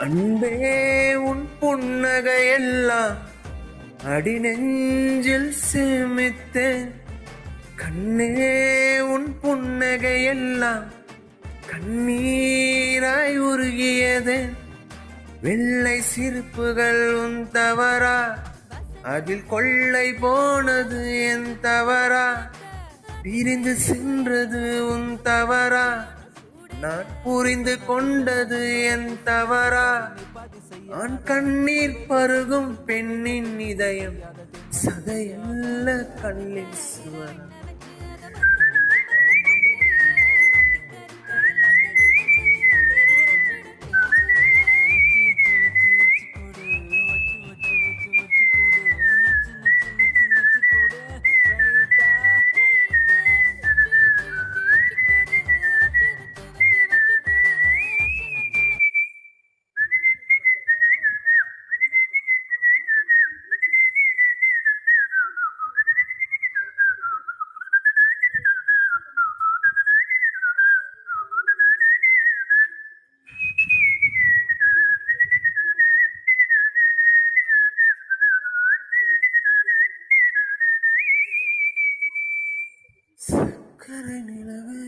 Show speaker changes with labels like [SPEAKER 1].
[SPEAKER 1] அன்பே உன் புன்னகையெல்லாம் அடி நெஞ்சில் சேமித்தேன். கண்ணே உன் புன்னகையெல்லாம் கண்ணீராய் உருகியது. வெள்ளை சிரிப்புகள் உன் தவறா, அதில் கொள்ளை போனது என் தவறா, பிரிந்து சென்றது உன் தவறா, நான் புரிந்து கொண்டது என் தவறா. ஆண் கண்ணீர் பருகும் பெண்ணின் இதயம் சதையல்ல கண்ணில் சுவரா. சக்கரை நிலவே